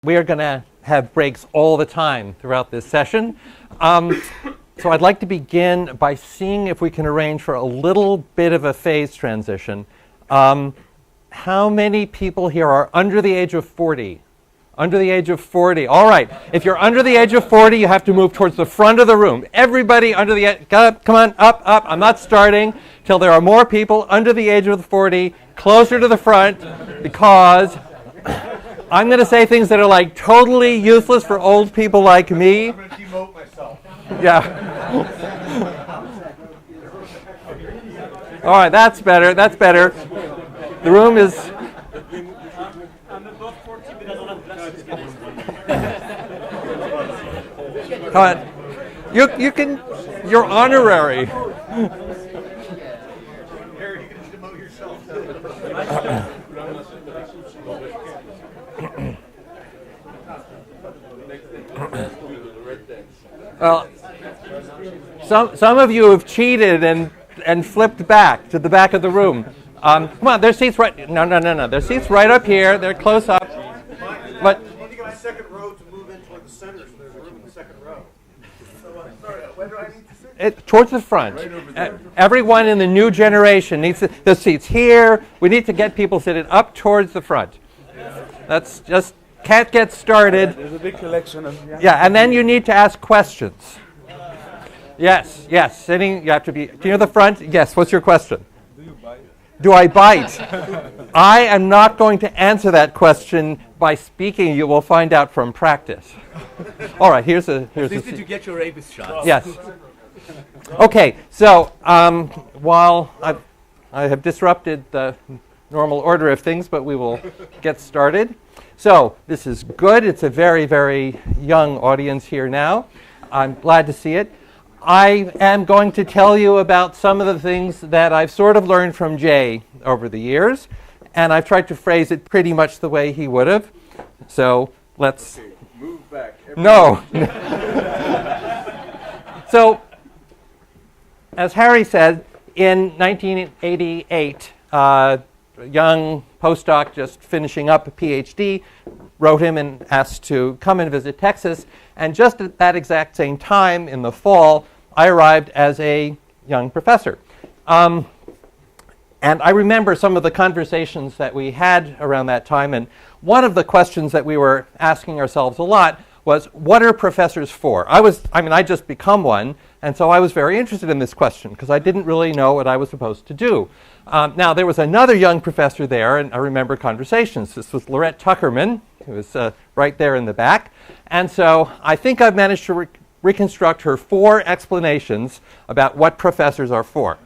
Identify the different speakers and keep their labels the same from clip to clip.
Speaker 1: we are going to have breaks all the time throughout this session. So I'd like to begin by seeing if we can arrange for a little bit of a phase transition. How many people here are under the age of 40? Under the age of 40. All right. If you're under the age of 40, you have to move towards the front of the room. Everybody under the age, come on, up. I'm not starting till there are more people under the age of 40, closer to the front, because I'm going to say things that are like totally useless for old people like me.
Speaker 2: I'm going to demote myself.
Speaker 1: Yeah. All right, that's better. That's better. The room is. Come on. You can. You're honorary.
Speaker 2: Harry, you can just demote yourself.
Speaker 1: Well, some of you have cheated and flipped back to the back of the room. Come on, there's seats right. No. There's seats right up here. They're close up. But
Speaker 2: You need to get my second row to move in toward the center, so there's room in the second row. So, sorry, where do I need to sit?
Speaker 1: towards the front. Everyone in the new generation needs the seats here. We need to get people seated up towards the front. That's just can't get started.
Speaker 3: There's a big collection of
Speaker 1: Yeah, and then you need to ask questions. Yes. Sitting, you have to be near the front. Yes, what's your question?
Speaker 3: Do you buy?
Speaker 1: Do I bite? I am not going to answer that question by speaking. You will find out from practice. All right, here's a
Speaker 4: Did you get your rabies shot?
Speaker 1: Yes. Okay, so while I have disrupted the normal order of things, but we will get started. So this is good. It's a very, very young audience here now. I'm glad to see it. I am going to tell you about some of the things that I've sort of learned from Jay over the years, and I've tried to phrase it pretty much the way he would have. So let's...
Speaker 3: Okay, move back.
Speaker 1: No. So, as Harry said, in 1988, a young postdoc just finishing up a PhD wrote him and asked to come and visit Texas. And just at that exact same time in the fall, I arrived as a young professor. And I remember some of the conversations that we had around that time. And one of the questions that we were asking ourselves a lot was, what are professors for? I just become one. And so I was very interested in this question because I didn't really know what I was supposed to do. Now, there was another young professor there, and I remember conversations. This was Lorette Tuckerman, who was right there in the back. And so I think I've managed to reconstruct her 4 explanations about what professors are for.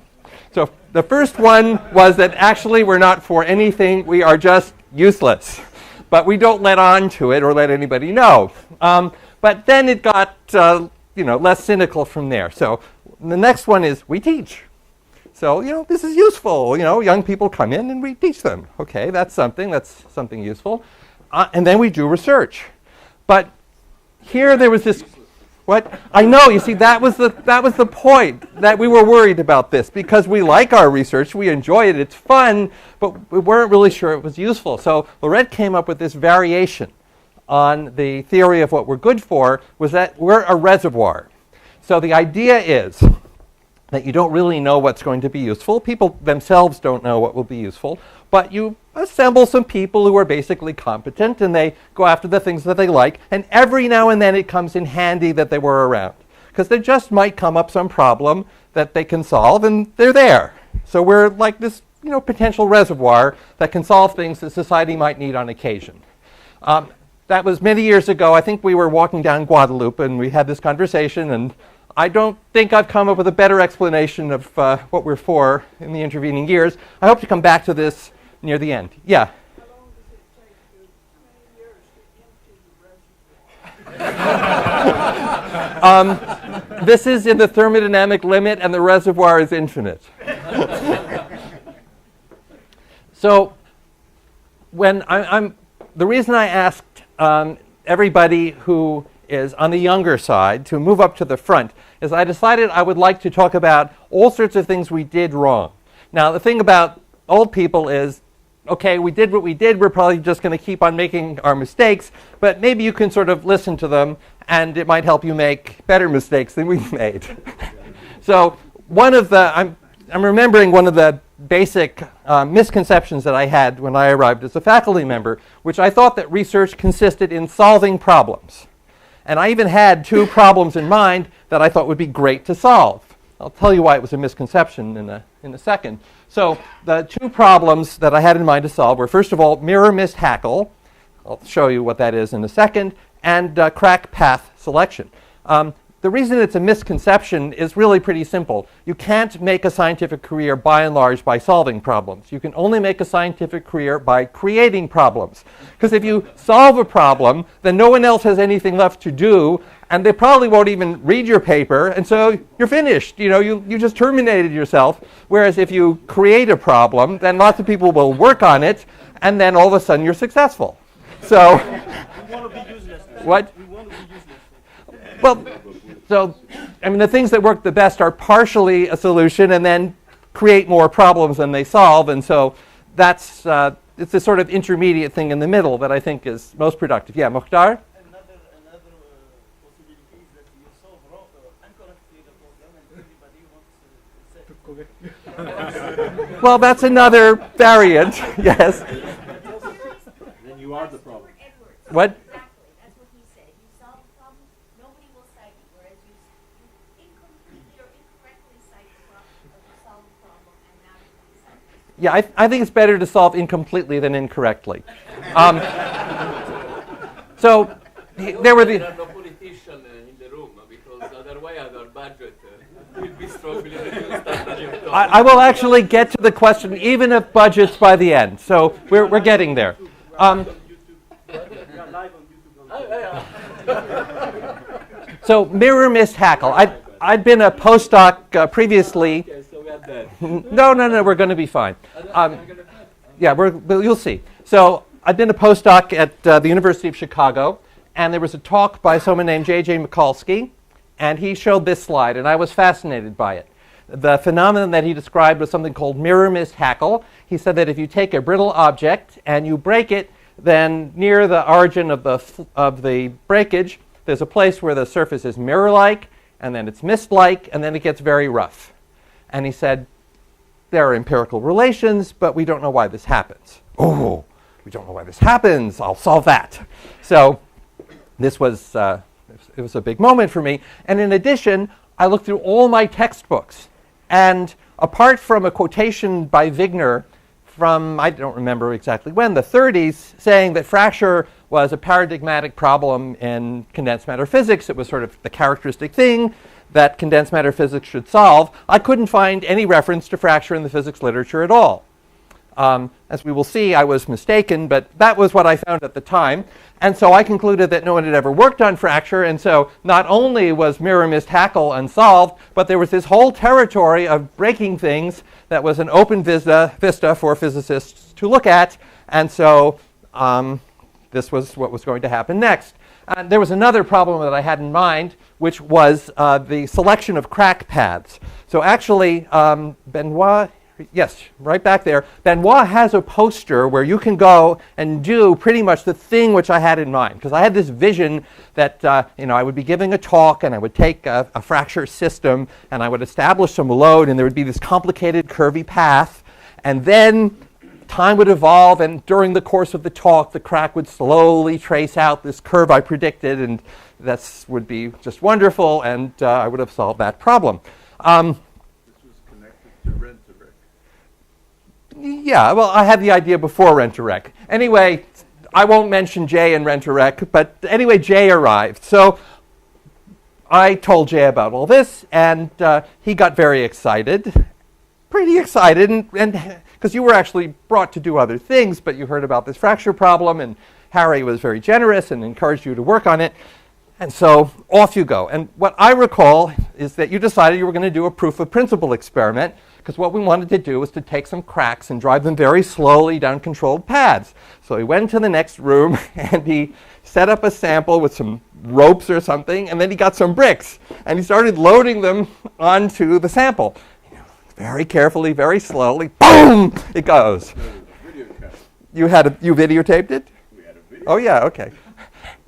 Speaker 1: So the first one was that actually we're not for anything. We are just useless. But we don't let on to it or let anybody know. But then it got less cynical from there. So the next one is we teach. So, this is useful. Young people come in and we teach them. Okay, that's something useful. And then we do research. But here there was this, what? I know, you see, that was the point, that we were worried about this because we like our research, we enjoy it, it's fun, but we weren't really sure it was useful. So Lorette came up with this variation on the theory of what we're good for, was that we're a reservoir. So the idea is that you don't really know what's going to be useful. People themselves don't know what will be useful, but you assemble some people who are basically competent and they go after the things that they like, and every now and then it comes in handy that they were around, because there just might come up some problem that they can solve and they're there. So we're like this potential reservoir that can solve things that society might need on occasion. That was many years ago. I think we were walking down Guadalupe and we had this conversation, and I don't think I've come up with a better explanation of what we're for in the intervening years. I hope to come back to this near the end. Yeah?
Speaker 5: How long does it take to, how many years to empty the reservoir?
Speaker 1: This is in the thermodynamic limit, and the reservoir is infinite. So when the reason I asked everybody who is on the younger side to move up to the front is I decided I would like to talk about all sorts of things we did wrong. Now, the thing about old people is okay, we did what we did. We're probably just going to keep on making our mistakes, but maybe you can sort of listen to them, and it might help you make better mistakes than we've made. So I'm remembering one of the basic misconceptions that I had when I arrived as a faculty member, which I thought that research consisted in solving problems. And I even had 2 problems in mind that I thought would be great to solve. I'll tell you why it was a misconception in a second. So the 2 problems that I had in mind to solve were, first of all, mirror mist hackle. I'll show you what that is in a second, and crack path selection. The reason it's a misconception is really pretty simple. You can't make a scientific career by and large by solving problems. You can only make a scientific career by creating problems. Because if you solve a problem, then no one else has anything left to do, and they probably won't even read your paper, and so you're finished. You just terminated yourself. Whereas if you create a problem, then lots of people will work on it, and then all of a sudden you're successful. So,
Speaker 2: We want to be useless.
Speaker 1: what?
Speaker 2: We want to be useless.
Speaker 1: Well, so, I mean, the things that work the best are partially a solution and then create more problems than they solve. And so that's, it's a sort of intermediate thing in the middle that I think is most productive. Yeah, Mukhtar?
Speaker 2: Another possibility is that you solve incorrectly the problem and everybody wants to say.
Speaker 1: Well, that's another variant, yes.
Speaker 3: Then you are the problem.
Speaker 1: What?
Speaker 6: Exactly. That's what he said. You solve a problem, nobody will cite you, whereas you incompletely or incorrectly cite the problem, or you solve a problem, and now you can cite it.
Speaker 1: Yeah, I think it's better to solve incompletely than incorrectly. So there were
Speaker 5: There are
Speaker 1: the...
Speaker 5: no politicians in the room because otherwise our budget will be strongly reduced.
Speaker 1: I will actually get to the question even of budgets by the end. So we're getting there.
Speaker 2: We are live on YouTube.
Speaker 1: So mirror mist hackle. I'd been a postdoc previously.
Speaker 5: Okay, so we are dead.
Speaker 1: No, we're going to be fine. Yeah, you'll see. So I'd been a postdoc at the University of Chicago, and there was a talk by someone named J.J. Mikulski, and he showed this slide, and I was fascinated by it. The phenomenon that he described was something called mirror mist hackle. He said that if you take a brittle object and you break it, then near the origin of the breakage, there's a place where the surface is mirror-like, and then it's mist-like, and then it gets very rough. And he said, there are empirical relations, but we don't know why this happens. Oh, we don't know why this happens. I'll solve that. So this was, it was a big moment for me. And in addition, I looked through all my textbooks. And apart from a quotation by Wigner from, I don't remember exactly when, the 30s, saying that fracture was a paradigmatic problem in condensed matter physics. It was sort of the characteristic thing that condensed matter physics should solve. I couldn't find any reference to fracture in the physics literature at all. As we will see, I was mistaken, but that was what I found at the time. And so I concluded that no one had ever worked on fracture, and so not only was mirror mist hackle unsolved, but there was this whole territory of breaking things that was an open vista for physicists to look at. And so this was what was going to happen next. There was another problem that I had in mind, which was the selection of crack paths. So actually, Benoit, yes, right back there, Benoit has a poster where you can go and do pretty much the thing which I had in mind. Because I had this vision that I would be giving a talk, and I would take a fracture system, and I would establish some load, and there would be this complicated curvy path, and then time would evolve, and during the course of the talk, the crack would slowly trace out this curve I predicted, and that would be just wonderful, and I would have solved that problem.
Speaker 3: This was connected to rent-a-wreck.
Speaker 1: Yeah, well, I had the idea before Rent-a-Wreck. Anyway, I won't mention Jay and Rent-a-Wreck, but anyway, Jay arrived. So I told Jay about all this, and he got very excited, pretty excited, and because you were actually brought to do other things, but you heard about this fracture problem, and Harry was very generous and encouraged you to work on it. And so off you go. And what I recall is that you decided you were going to do a proof of principle experiment, because what we wanted to do was to take some cracks and drive them very slowly down controlled paths. So he went to the next room and he set up a sample with some ropes or something, and then he got some bricks and he started loading them onto the sample. Very carefully, very slowly, boom, it goes.
Speaker 3: Video camera.
Speaker 1: You videotaped it?
Speaker 3: We had a video.
Speaker 1: Oh yeah, okay.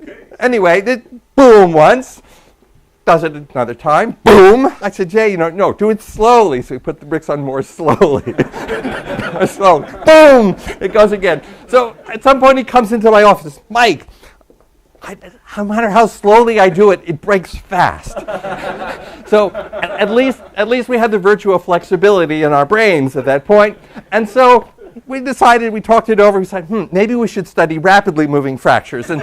Speaker 3: Okay.
Speaker 1: Anyway, boom once, does it another time, boom. I said, Jay, no, do it slowly. So we put the bricks on more slowly. More slowly. Boom, it goes again. So at some point he comes into my office, Mike, no matter how slowly I do it, it breaks fast. So at least we had the virtue of flexibility in our brains at that point. And so we talked it over, we said, maybe we should study rapidly moving fractures. And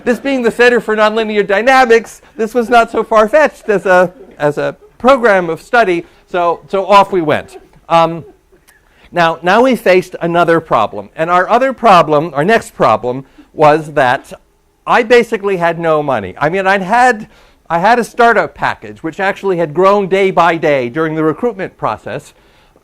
Speaker 1: this being the Center for Nonlinear Dynamics, this was not so far-fetched as a program of study, so off we went. Now we faced another problem. And our next problem, was that I basically had no money. I mean, I had a startup package, which actually had grown day by day during the recruitment process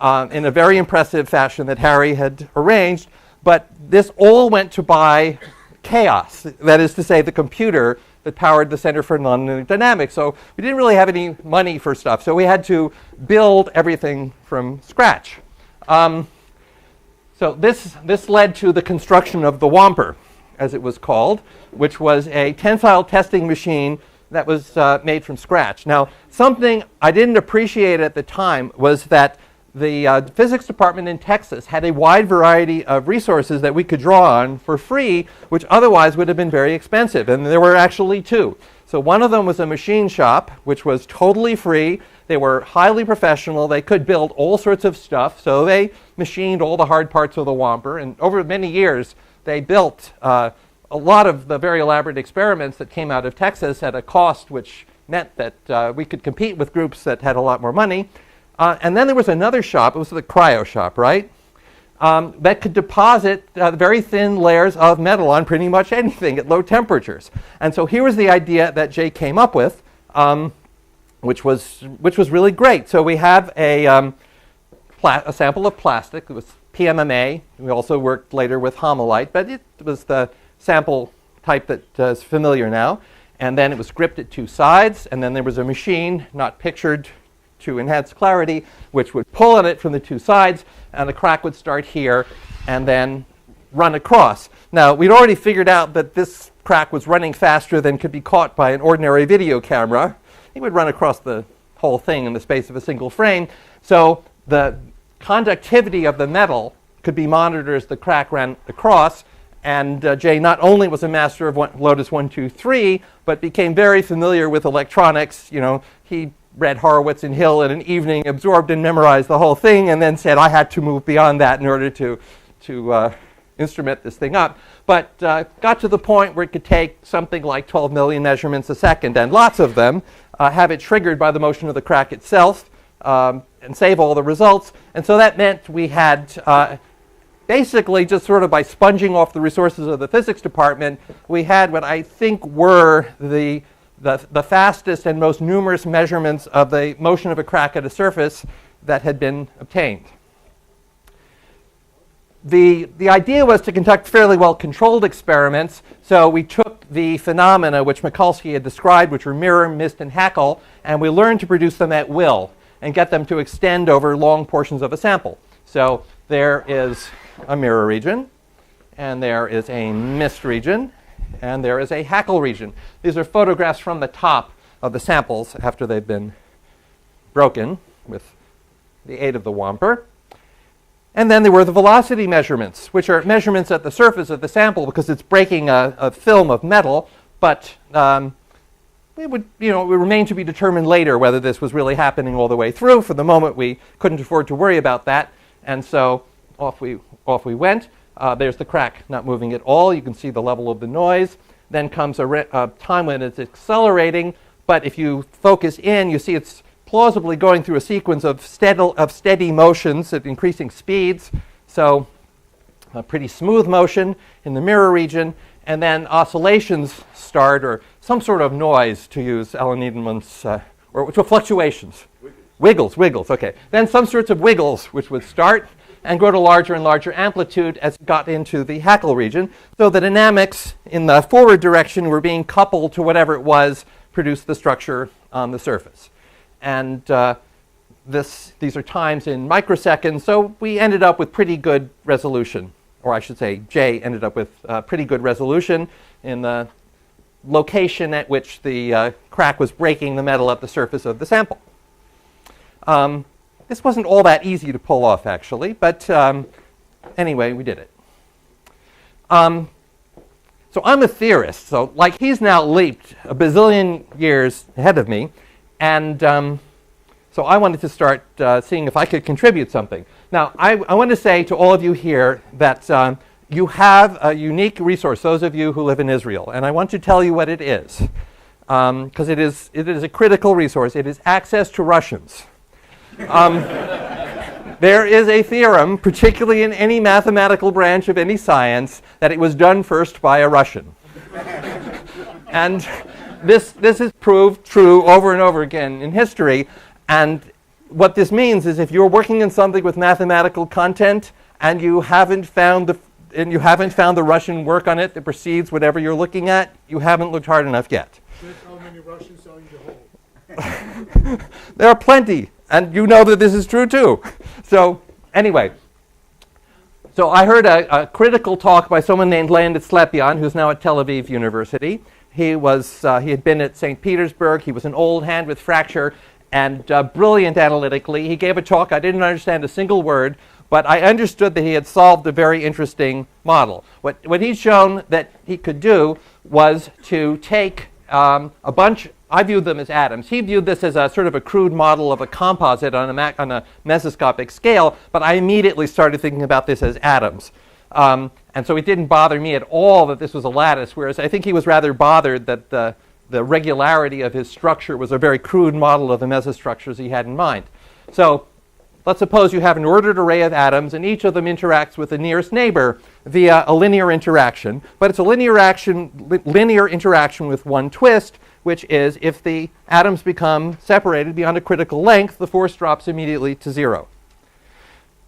Speaker 1: in a very impressive fashion that Harry had arranged. But this all went to buy chaos, that is to say, the computer that powered the Center for Nonlinear Dynamics. So we didn't really have any money for stuff. So we had to build everything from scratch. So this led to the construction of the Whomper, as it was called, which was a tensile testing machine that was made from scratch. Now, something I didn't appreciate at the time was that the physics department in Texas had a wide variety of resources that we could draw on for free, which otherwise would have been very expensive. And there were actually two. So one of them was a machine shop, which was totally free. They were highly professional. They could build all sorts of stuff. So they machined all the hard parts of the Whomper. And over many years, they built a lot of the very elaborate experiments that came out of Texas at a cost which meant that we could compete with groups that had a lot more money. And then there was another shop, it was the cryo shop, right? That could deposit very thin layers of metal on pretty much anything at low temperatures. And so here was the idea that Jay came up with, which was really great. So we have a sample of plastic. It was PMMA. We also worked later with homolite, but it was the sample type that is familiar now. And then it was gripped at two sides, and then there was a machine, not pictured to enhance clarity, which would pull on it from the two sides, and the crack would start here and then run across. Now, we'd already figured out that this crack was running faster than could be caught by an ordinary video camera. It would run across the whole thing in the space of a single frame. So the conductivity of the metal could be monitored as the crack ran across, and Jay not only was a master of Lotus 1, 2, 3, but became very familiar with electronics. He read Horowitz and Hill in an evening, absorbed and memorized the whole thing, and then said I had to move beyond that in order to instrument this thing up. But got to the point where it could take something like 12 million measurements a second, and lots of them, have it triggered by the motion of the crack itself, and save all the results. And so that meant we had basically just sort of by sponging off the resources of the physics department, we had what I think were the fastest and most numerous measurements of the motion of a crack at a surface that had been obtained. The idea was to conduct fairly well-controlled experiments, so we took the phenomena which Mikulski had described, which were mirror, mist, and hackle, and we learned to produce them at will and get them to extend over long portions of a sample. So there is a mirror region, and there is a mist region, and there is a hackle region. These are photographs from the top of the samples after they've been broken with the aid of the Whomper. And then there were the velocity measurements, which are measurements at the surface of the sample because it's breaking a film of metal, but it would remain to be determined later whether this was really happening all the way through. For the moment, we couldn't afford to worry about that, and so off we went. There's the crack not moving at all. You can see the level of the noise. Then comes a time when it's accelerating, but if you focus in, you see it's plausibly going through a sequence of steady motions at increasing speeds. So a pretty smooth motion in the mirror region, and then oscillations start, or some sort of noise, to use Alan Needleman's, or fluctuations. Wiggles, okay. Then some sorts of wiggles, which would start and grow to larger and larger amplitude as it got into the hackle region. So the dynamics in the forward direction were being coupled to whatever it was produced the structure on the surface. And these are times in microseconds, so we ended up with pretty good resolution. Or I should say, J ended up with pretty good resolution in the location at which the crack was breaking the metal at the surface of the sample. This wasn't all that easy to pull off, actually, but anyway, we did it. So I'm a theorist, so like he's now leaped a bazillion years ahead of me, and so I wanted to start seeing if I could contribute something. Now, I want to say to all of you here that you have a unique resource, those of you who live in Israel, and I want to tell you what it is, because it is a critical resource. It is access to Russians. There is a theorem, particularly in any mathematical branch of any science, that it was done first by a Russian. And this is proved true over and over again in history. And what this means is if you're working in something with mathematical content and you haven't found the Russian work on it that precedes whatever you're looking at, you haven't looked hard enough yet.
Speaker 2: That's how many Russians are in the hole.
Speaker 1: There are plenty. And you know that this is true too. So anyway, so I heard a critical talk by someone named Leonid Slepian, who's now at Tel Aviv University. He had been at St. Petersburg. He was an old hand with fracture and brilliant analytically. He gave a talk. I didn't understand a single word, but I understood that he had solved a very interesting model. What he'd shown that he could do was to take a bunch. I viewed them as atoms. He viewed this as a sort of a crude model of a composite on a mesoscopic scale, but I immediately started thinking about this as atoms. And so it didn't bother me at all that this was a lattice, whereas I think he was rather bothered that the regularity of his structure was a very crude model of the mesostructures he had in mind. So let's suppose you have an ordered array of atoms, and each of them interacts with the nearest neighbor via a linear interaction, but it's a linear interaction with one twist, which is if the atoms become separated beyond a critical length, the force drops immediately to 0.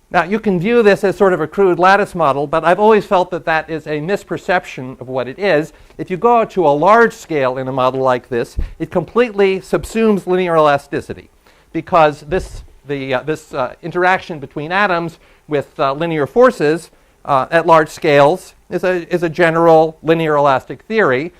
Speaker 1: Now, you can view this as sort of a crude lattice model, but I've always felt that that is a misperception of what it is. If you go out to a large scale in a model like this, it completely subsumes linear elasticity, because this interaction between atoms with linear forces at large scales is a general linear elastic theory.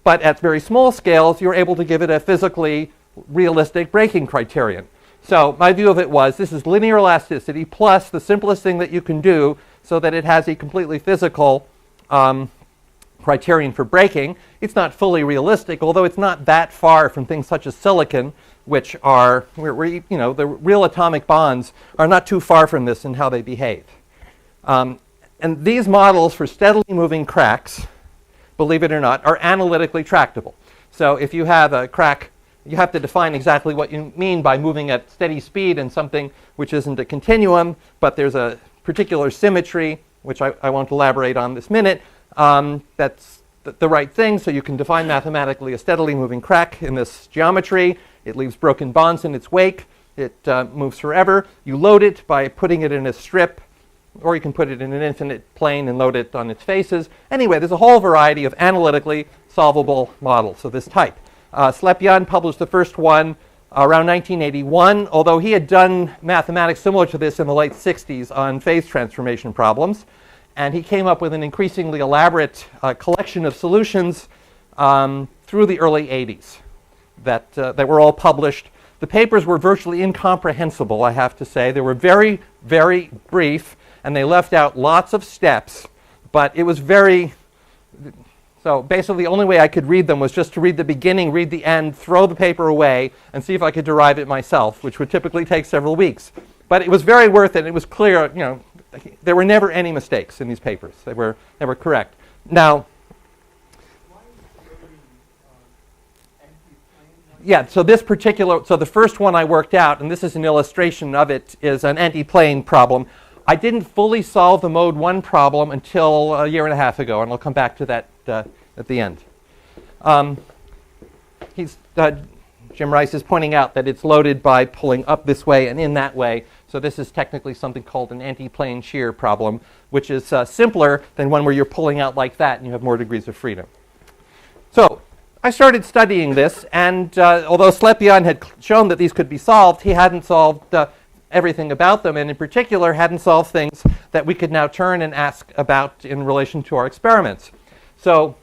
Speaker 1: But at very small scales, you're able to give it a physically realistic breaking criterion. So my view of it was this is linear elasticity plus the simplest thing that you can do so that it has a completely physical criterion for breaking. It's not fully realistic, although it's not that far from things such as silicon, which are, the real atomic bonds are not too far from this in how they behave. And these models for steadily moving cracks, believe it or not, are analytically tractable. So if you have a crack, you have to define exactly what you mean by moving at steady speed in something which isn't a continuum, but there's a particular symmetry, which I won't elaborate on this minute, that's the right thing. So you can define mathematically a steadily moving crack in this geometry. It leaves broken bonds in its wake. It moves forever. You load it by putting it in a strip, or you can put it in an infinite plane and load it on its faces. Anyway, there's a whole variety of analytically solvable models of this type. Slepian published the first one around 1981, although he had done mathematics similar to this in the late 60s on phase transformation problems. And he came up with an increasingly elaborate collection of solutions through the early 80s that were all published. The papers were virtually incomprehensible, I have to say. They were very, very brief, and they left out lots of steps, but it was so basically the only way I could read them was just to read the beginning, read the end, throw the paper away, and see if I could derive it myself, which would typically take several weeks. But it was very worth it. It was clear, there were never any mistakes in these papers. They were correct. Now, yeah, so the first one I worked out, and this is an illustration of it, is an anti-plane problem. I didn't fully solve the mode 1 problem until a year and a half ago, and I'll come back to that at the end. Jim Rice is pointing out that it's loaded by pulling up this way and in that way. So this is technically something called an anti-plane shear problem, which is simpler than one where you're pulling out like that and you have more degrees of freedom. So I started studying this, and although Slepian had shown that these could be solved, he hadn't solved everything about them, and in particular hadn't solved things that we could now turn and ask about in relation to our experiments. So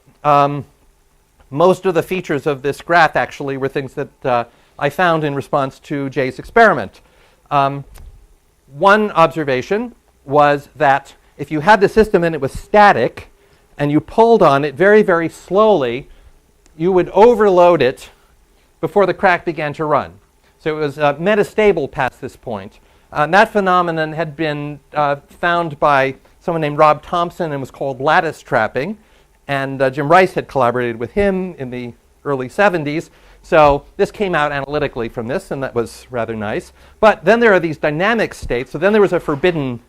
Speaker 1: most of the features of this graph actually were things that I found in response to Jay's experiment. One observation was that if you had the system and it was static, and you pulled on it very, very slowly, you would overload it before the crack began to run. So it was metastable past this point. And that phenomenon had been found by someone named Rob Thompson and was called lattice trapping. And Jim Rice had collaborated with him in the early 70s. So this came out analytically from this, and that was rather nice. But then there are these dynamic states. So then there was a forbidden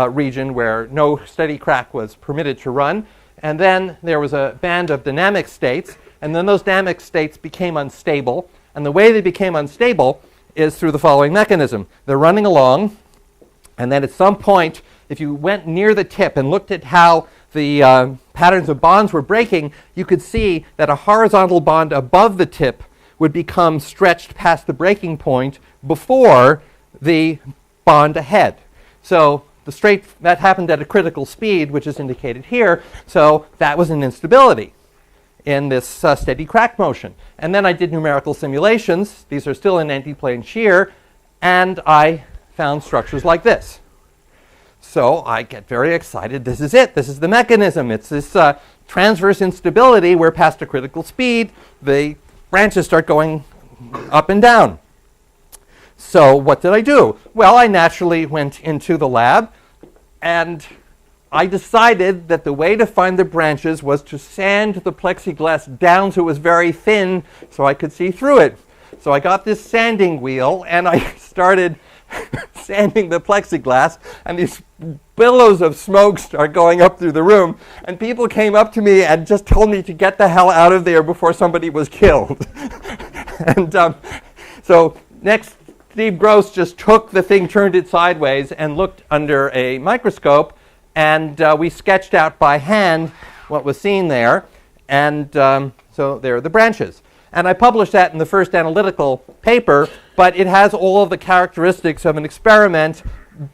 Speaker 1: region where no steady crack was permitted to run. And then there was a band of dynamic states. And then those dynamic states became unstable. And the way they became unstable is through the following mechanism. They're running along, and then at some point, if you went near the tip and looked at how the patterns of bonds were breaking, you could see that a horizontal bond above the tip would become stretched past the breaking point before the bond ahead. So that happened at a critical speed, which is indicated here. So that was an instability in this steady crack motion. And then I did numerical simulations. These are still in anti-plane shear. And I found structures like this. So I get very excited. This is it. This is the mechanism. It's this transverse instability where past a critical speed, the branches start going up and down. So what did I do? Well, I naturally went into the lab, and I decided that the way to find the branches was to sand the plexiglass down so it was very thin so I could see through it. So I got this sanding wheel, and I started sanding the plexiglass, and these billows of smoke start going up through the room, and people came up to me and just told me to get the hell out of there before somebody was killed. And so next, Steve Gross just took the thing, turned it sideways, and looked under a microscope, and we sketched out by hand what was seen there. And so there are the branches. And I published that in the first analytical paper, but it has all of the characteristics of an experiment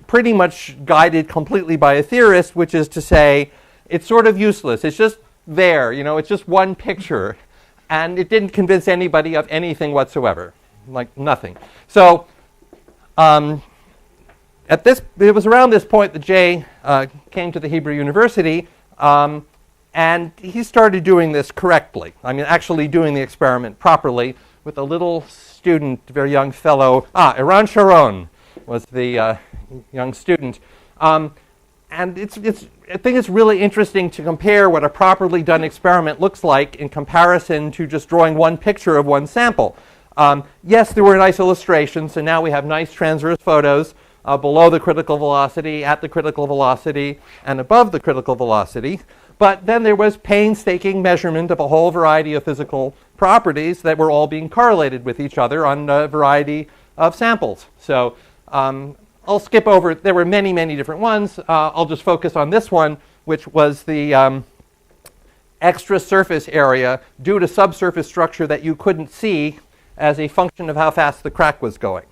Speaker 1: pretty much guided completely by a theorist, which is to say it's sort of useless. It's just there, it's just one picture. And it didn't convince anybody of anything whatsoever, like nothing. So it was around this point that Jay came to the Hebrew University, and he started doing this correctly. I mean, actually doing the experiment properly with a little student, a very young fellow. Eran Sharon was the young student. And I think it's really interesting to compare what a properly done experiment looks like in comparison to just drawing one picture of one sample. Yes, there were nice illustrations, and now we have nice transverse photos below the critical velocity, at the critical velocity, and above the critical velocity. But then there was painstaking measurement of a whole variety of physical properties that were all being correlated with each other on a variety of samples. So I'll skip over. There were many, many different ones. I'll just focus on this one, which was the extra surface area due to subsurface structure that you couldn't see as a function of how fast the crack was going.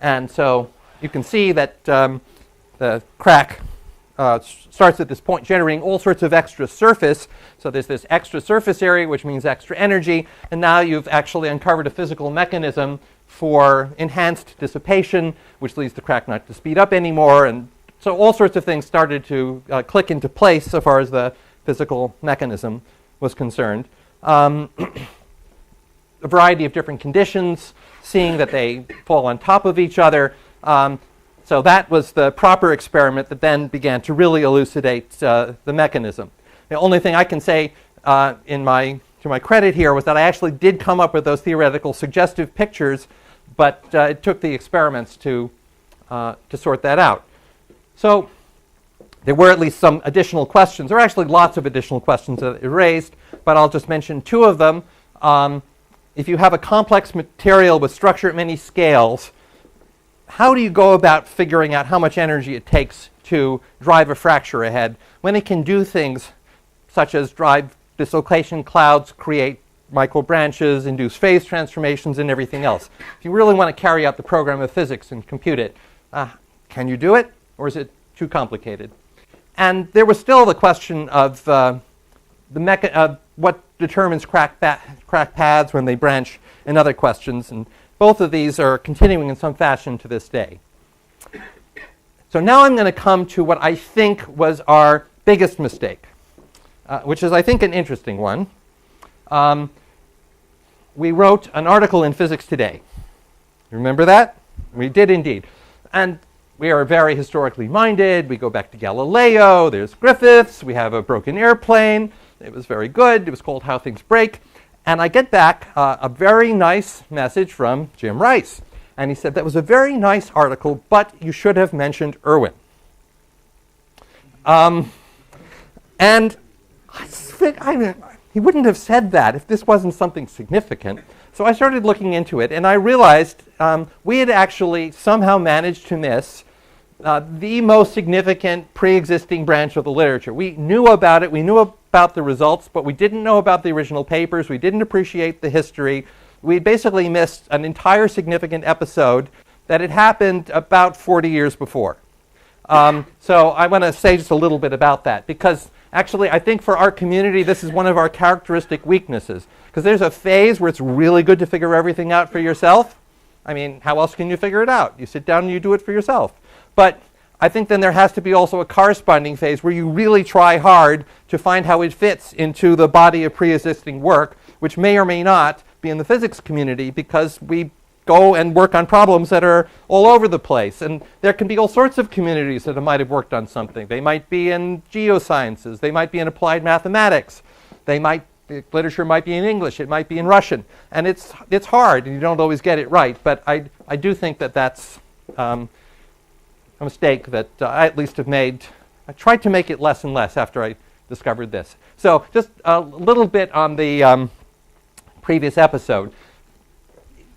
Speaker 1: And so you can see that the crack starts at this point generating all sorts of extra surface. So there's this extra surface area, which means extra energy. And now you've actually uncovered a physical mechanism for enhanced dissipation, which leads the crack not to speed up anymore. And so all sorts of things started to click into place so far as the physical mechanism was concerned. A variety of different conditions, seeing that they fall on top of each other. So that was the proper experiment that then began to really elucidate the mechanism. The only thing I can say to my credit here was that I actually did come up with those theoretical suggestive pictures, but it took the experiments to sort that out. So there were at least some additional questions. There are actually lots of additional questions that it raised, but I'll just mention two of them. If you have a complex material with structure at many scales, how do you go about figuring out how much energy it takes to drive a fracture ahead when it can do things such as drive dislocation clouds, create micro branches, induce phase transformations, and everything else. If you really want to carry out the program of physics and compute it, can you do it, or is it too complicated? And there was still the question of what determines crack paths when they branch, and other questions. And both of these are continuing in some fashion to this day. So now I'm going to come to what I think was our biggest mistake, which is, I think, an interesting one. We wrote an article in Physics Today. Remember that? We did indeed. And we are very historically minded. We go back to Galileo. There's Griffiths. We have a broken airplane. It was very good. It was called How Things Break. And I get back a very nice message from Jim Rice. And he said, that was a very nice article, but you should have mentioned Irwin. And he wouldn't have said that if this wasn't something significant. So I started looking into it, and I realized we had actually somehow managed to miss the most significant pre-existing branch of the literature. We knew about it, we knew about the results, but we didn't know about the original papers, we didn't appreciate the history. We basically missed an entire significant episode that had happened about 40 years before. So I want to say just a little bit about that, because actually I think for our community this is one of our characteristic weaknesses. Because there's a phase where it's really good to figure everything out for yourself. I mean, how else can you figure it out? You sit down and you do it for yourself. But I think then there has to be also a corresponding phase where you really try hard to find how it fits into the body of pre-existing work, which may or may not be in the physics community, because we go and work on problems that are all over the place. And there can be all sorts of communities that might have worked on something. They might be in geosciences. They might be in applied mathematics. The literature might be in English. It might be in Russian. And it's hard, and you don't always get it right. But I do think that that's a mistake that I at least have made. I tried to make it less and less after I discovered this. So just a little bit on the previous episode.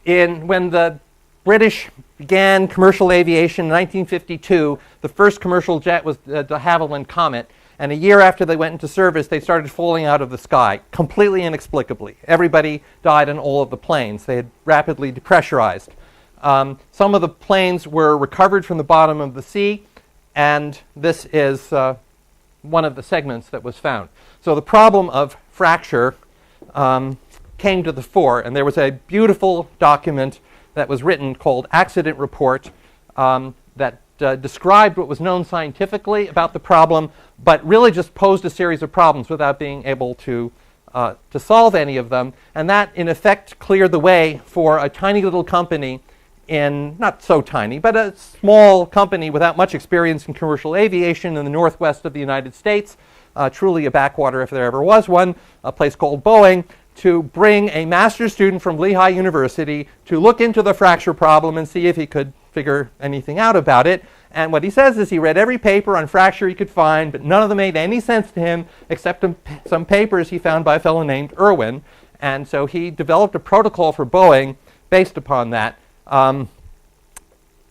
Speaker 1: When the British began commercial aviation in 1952, the first commercial jet was the de Havilland Comet. And a year after they went into service, they started falling out of the sky, completely inexplicably. Everybody died on all of the planes. They had rapidly depressurized. Some of the planes were recovered from the bottom of the sea, and this is one of the segments that was found. So the problem of fracture came to the fore, and there was a beautiful document that was written called Accident Report that described what was known scientifically about the problem, but really just posed a series of problems without being able to solve any of them. And that, in effect, cleared the way for a tiny little company not so tiny, but a small company without much experience in commercial aviation in the northwest of the United States, truly a backwater if there ever was one, a place called Boeing, to bring a master's student from Lehigh University to look into the fracture problem and see if he could figure anything out about it. And what he says is he read every paper on fracture he could find, but none of them made any sense to him except some papers he found by a fellow named Irwin. And so he developed a protocol for Boeing based upon that.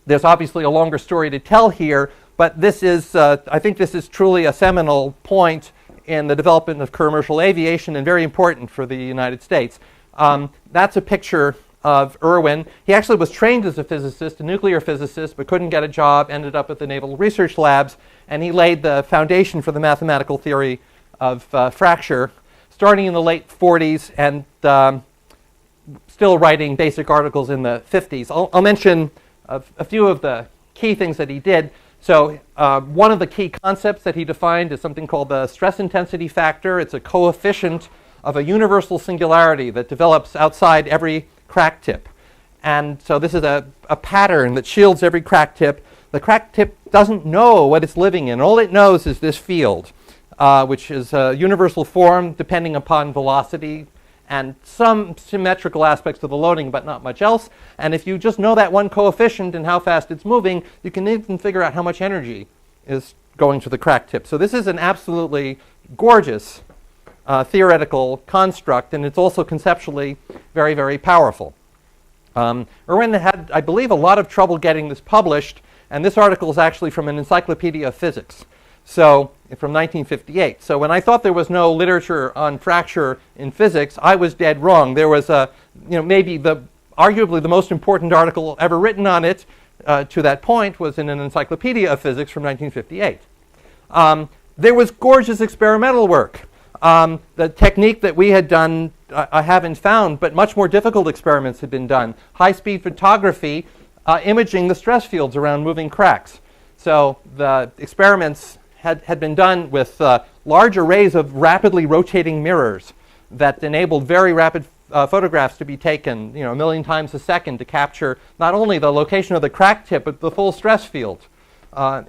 Speaker 1: There's obviously a longer story to tell here, but this is, I think this is truly a seminal point in the development of commercial aviation and very important for the United States. That's a picture of Irwin. He actually was trained as a physicist, a nuclear physicist, but couldn't get a job, ended up at the Naval Research Labs, and he laid the foundation for the mathematical theory of fracture, starting in the late 40s and still writing basic articles in the 50s. I'll mention a few of the key things that he did. So one of the key concepts that he defined is something called the stress intensity factor. It's a coefficient of a universal singularity that develops outside every crack tip. And so this is a pattern that shields every crack tip. The crack tip doesn't know what it's living in. All it knows is this field, which is a universal form depending upon velocity and some symmetrical aspects of the loading, but not much else. And if you just know that one coefficient and how fast it's moving, you can even figure out how much energy is going to the crack tip. So this is an absolutely gorgeous theoretical construct, and it's also conceptually very, very powerful. Irwin had, I believe, a lot of trouble getting this published, and this article is actually from an Encyclopedia of Physics. So from 1958. So when I thought there was no literature on fracture in physics, I was dead wrong. There was maybe arguably the most important article ever written on it to that point was in an Encyclopedia of Physics from 1958. There was gorgeous experimental work. The technique that we had done, I haven't found, but much more difficult experiments had been done. High-speed photography imaging the stress fields around moving cracks. So the experiments had been done with large arrays of rapidly rotating mirrors that enabled very rapid photographs to be taken, a million times a second to capture not only the location of the crack tip, but the full stress field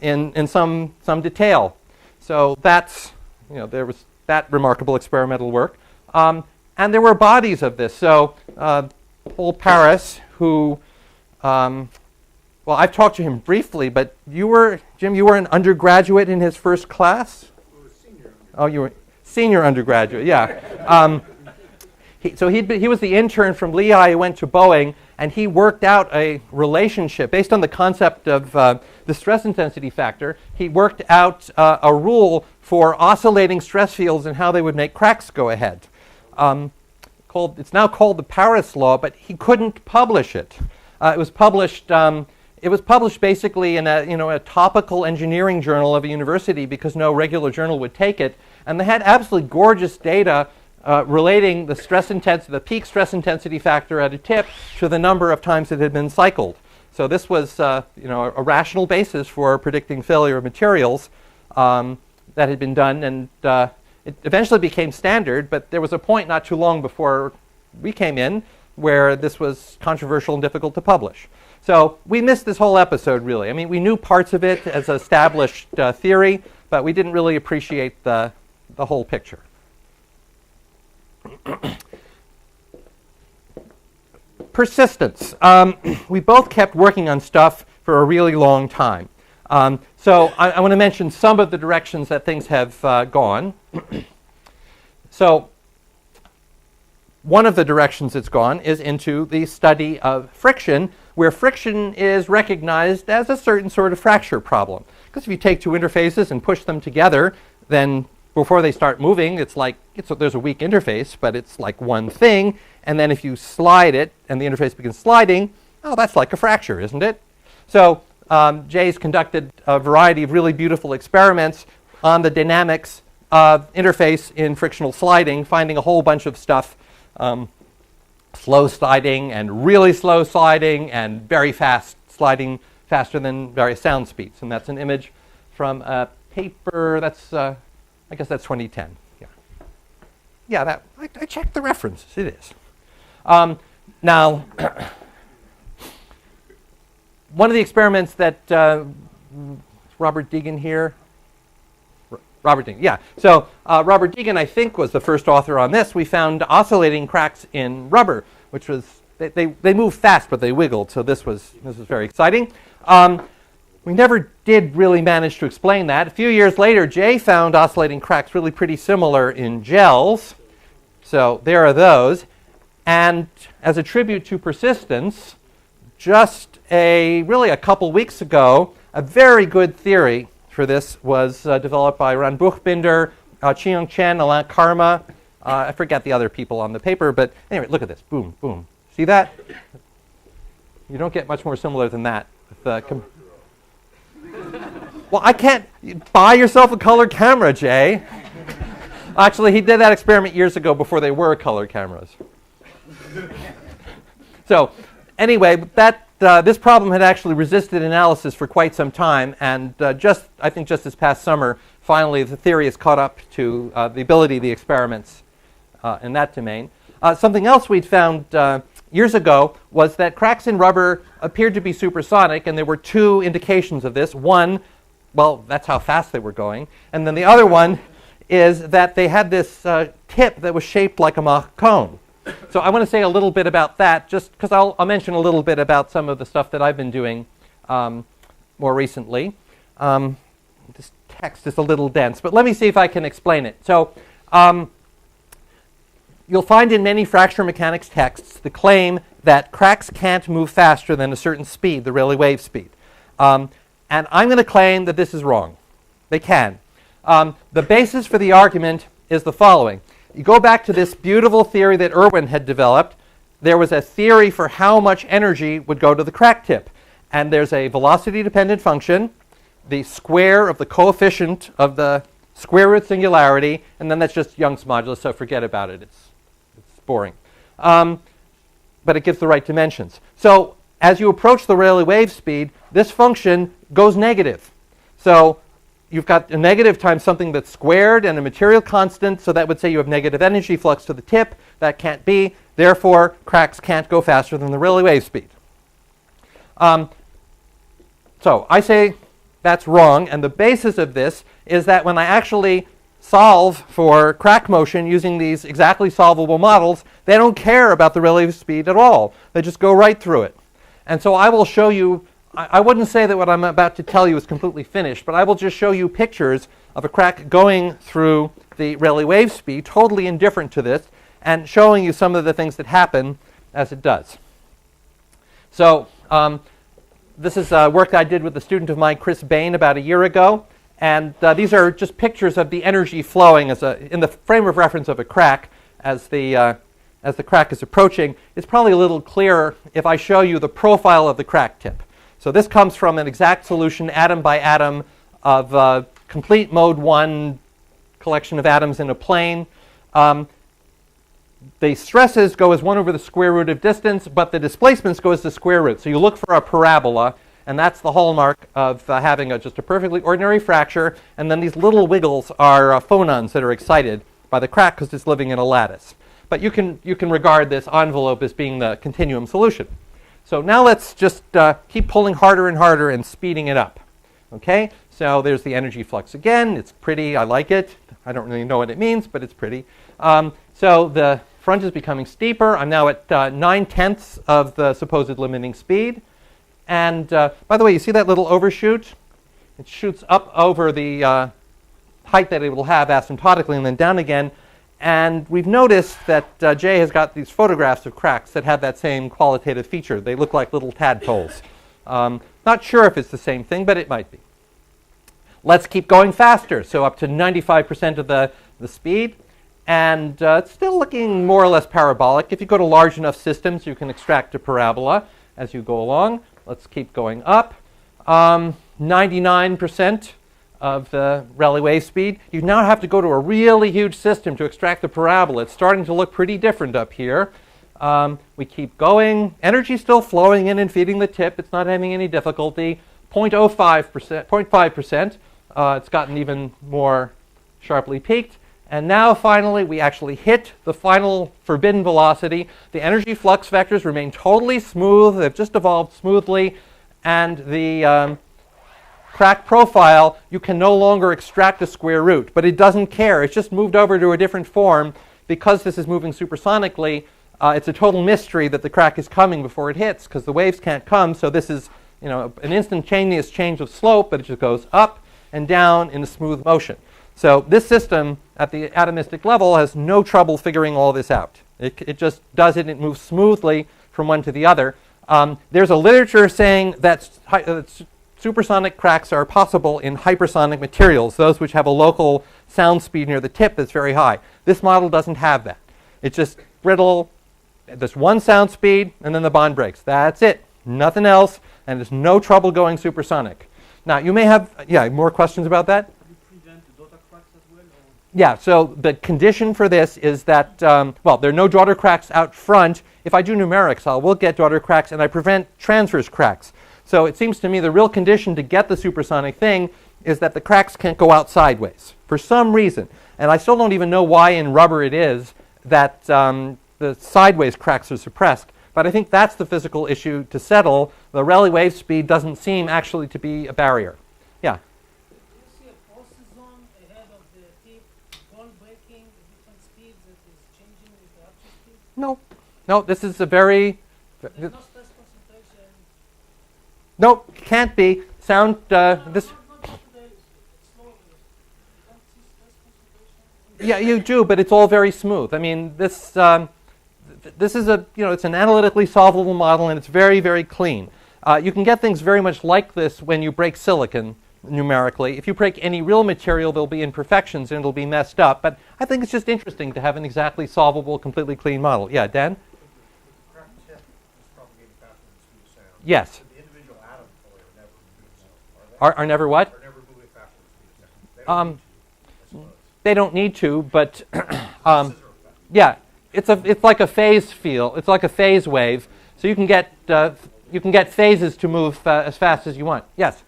Speaker 1: in some detail. So that's, there was that remarkable experimental work. And there were bodies of this. So Paul Paris, who, well, I've talked to him briefly, but Jim, you were an undergraduate in his first class? Oh, you were senior undergraduate, yeah. He was the intern from Lehigh who went to Boeing, and he worked out a relationship based on the concept of the stress intensity factor. He worked out a rule for oscillating stress fields and how they would make cracks go ahead. It's now called the Paris Law, but he couldn't publish it. It was published basically in a topical engineering journal of a university because no regular journal would take it, and they had absolutely gorgeous data relating the peak stress intensity factor at a tip to the number of times it had been cycled. So this was a rational basis for predicting failure of materials that had been done, and it eventually became standard, but there was a point not too long before we came in where this was controversial and difficult to publish. So we missed this whole episode, really. I mean, we knew parts of it as established theory, but we didn't really appreciate the whole picture. Persistence. We both kept working on stuff for a really long time. So I want to mention some of the directions that things have gone. So one of the directions it's gone is into the study of friction, where friction is recognized as a certain sort of fracture problem. Because if you take two interfaces and push them together, then before they start moving, there's a weak interface, but it's like one thing. And then if you slide it and the interface begins sliding, oh, that's like a fracture, isn't it? So Jay's conducted a variety of really beautiful experiments on the dynamics of interface in frictional sliding, finding a whole bunch of stuff, slow sliding and really slow sliding and very fast sliding, faster than various sound speeds. And that's an image from a paper that's, I guess that's 2010. Yeah, I checked the references. It is. Now, one of the experiments that Robert Deegan here. Robert Deegan, yeah. So Robert Deegan, I think, was the first author on this. We found oscillating cracks in rubber, which was they move fast, but they wiggled. So this was very exciting. We never did really manage to explain that. A few years later, Jay found oscillating cracks really pretty similar in gels. So there are those. And as a tribute to persistence, just really a couple weeks ago, a very good theory for this was developed by Ran Buchbinder, Chiyoung Chen, Alain Karma. I forget the other people on the paper, but anyway, look at this. Boom, boom. See that? You don't get much more similar than that. Well, I can't buy yourself a color camera, Jay. Actually, he did that experiment years ago before they were color cameras. So anyway, this problem had actually resisted analysis for quite some time, and I think just this past summer, finally the theory has caught up to the ability of the experiments in that domain. Something else we'd found years ago was that cracks in rubber appeared to be supersonic, and there were two indications of this. One, well, that's how fast they were going, and then the other one is that they had this tip that was shaped like a Mach cone. So I want to say a little bit about that, just because I'll mention a little bit about some of the stuff that I've been doing more recently. This text is a little dense, but let me see if I can explain it. So you'll find in many fracture mechanics texts the claim that cracks can't move faster than a certain speed, the Rayleigh wave speed. And I'm going to claim that this is wrong. They can. The basis for the argument is the following. You go back to this beautiful theory that Irwin had developed. There was a theory for how much energy would go to the crack tip. And there's a velocity-dependent function, the square of the coefficient of the square root singularity, and then that's just Young's modulus, so forget about it. It's boring. But it gives the right dimensions. So as you approach the Rayleigh wave speed, this function goes negative. So you've got a negative times something that's squared and a material constant, so that would say you have negative energy flux to the tip. That can't be. Therefore, cracks can't go faster than the Rayleigh wave speed. So I say that's wrong, and the basis of this is that when I actually solve for crack motion using these exactly solvable models, they don't care about the Rayleigh speed at all. They just go right through it. And so I will show you, I wouldn't say that what I'm about to tell you is completely finished, but I will just show you pictures of a crack going through the Rayleigh wave speed, totally indifferent to this, and showing you some of the things that happen as it does. So this is work that I did with a student of mine, Chris Bain, about a year ago. And these are just pictures of the energy flowing in the frame of reference of a crack as the crack is approaching. It's probably a little clearer if I show you the profile of the crack tip. So this comes from an exact solution, atom by atom, of complete mode 1 collection of atoms in a plane. The stresses go as 1 over the square root of distance, but the displacements go as the square root. So you look for a parabola, and that's the hallmark of having just a perfectly ordinary fracture. And then these little wiggles are phonons that are excited by the crack because it's living in a lattice. But you can regard this envelope as being the continuum solution. So now let's just keep pulling harder and harder and speeding it up. Okay, so there's the energy flux again. It's pretty. I like it. I don't really know what it means, but it's pretty. So the front is becoming steeper. I'm now at 9/10 of the supposed limiting speed. And by the way, you see that little overshoot? It shoots up over the height that it will have asymptotically and then down again. And we've noticed that Jay has got these photographs of cracks that have that same qualitative feature. They look like little tadpoles. Not sure if it's the same thing, but it might be. Let's keep going faster. So up to 95% of the speed. And it's still looking more or less parabolic. If you go to large enough systems, you can extract a parabola as you go along. Let's keep going up. 99% of the Rayleigh wave speed. You now have to go to a really huge system to extract the parabola. It's starting to look pretty different up here. We keep going. Energy still flowing in and feeding the tip. It's not having any difficulty. 0.05%, 0.5%. It's gotten even more sharply peaked. And now finally we actually hit the final forbidden velocity. The energy flux vectors remain totally smooth. They've just evolved smoothly. And the crack profile, you can no longer extract a square root. But it doesn't care. It's just moved over to a different form. Because this is moving supersonically, it's a total mystery that the crack is coming before it hits, because the waves can't come. So this is an instantaneous change of slope, but it just goes up and down in a smooth motion. So this system at the atomistic level has no trouble figuring all this out. It just does it. It moves smoothly from one to the other. There's a literature saying that supersonic cracks are possible in hypersonic materials, those which have a local sound speed near the tip that's very high. This model doesn't have that. It's just brittle. There's one sound speed, and then the bond breaks. That's it. Nothing else, and there's no trouble going supersonic. Now, you may have more questions about that? Yeah, so the condition for this is that, there are no daughter cracks out front. If I do numerics, I will get daughter cracks, and I prevent transverse cracks. So it seems to me the real condition to get the supersonic thing is that the cracks can't go out sideways for some reason. And I still don't even know why in rubber it is that the sideways cracks are suppressed. But I think that's the physical issue to settle. The Rayleigh wave speed doesn't seem actually to be a barrier. Yeah? No, this is a very...
Speaker 7: There's no stress concentration.
Speaker 1: No, can't be. Sound, this... Yeah, you do, but it's all very smooth. I mean, this is it's an analytically solvable model, and it's very, very clean. You can get things very much like this when you break silicon numerically. If you break any real material, there'll be imperfections and it'll be messed up. But I think it's just interesting to have an exactly solvable, completely clean model. Yeah, Dan?
Speaker 2: The crack tip is propagating faster than the speed of sound.
Speaker 1: Yes.
Speaker 2: So the individual atoms are never moving sound, are they?
Speaker 1: Are never what?
Speaker 2: Are never moving faster than the speed of sound.
Speaker 1: They don't need to, but
Speaker 2: Scissor effect.
Speaker 1: yeah, it's like a phase field. It's like a phase wave. So you can get phases to move as fast as you want. Yes.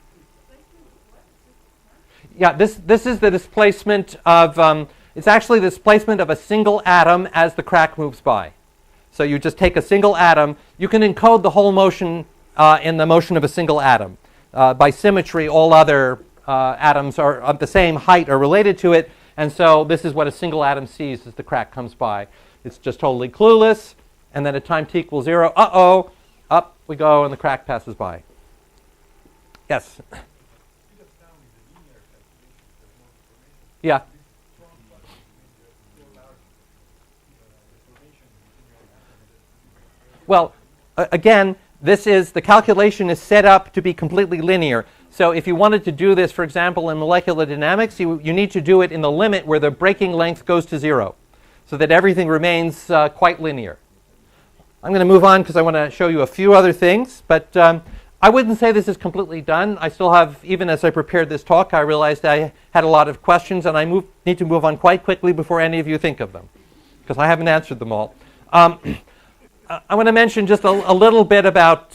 Speaker 1: Yeah, this is the displacement of. It's actually the displacement of a single atom as the crack moves by. So you just take a single atom. You can encode the whole motion in the motion of a single atom. By symmetry, all other atoms are of the same height are related to it. And so this is what a single atom sees as the crack comes by. It's just totally clueless. And then at time t equals 0, uh-oh, up we go and the crack passes by. Yes? Yeah. Well, again, the calculation is set up to be completely linear. So if you wanted to do this, for example, in molecular dynamics, you need to do it in the limit where the breaking length goes to 0, so that everything remains quite linear. I'm going to move on because I want to show you a few other things, but I wouldn't say this is completely done. I still have, even as I prepared this talk, I realized I had a lot of questions, and I need to move on quite quickly before any of you think of them, because I haven't answered them all. I want to mention just a little bit about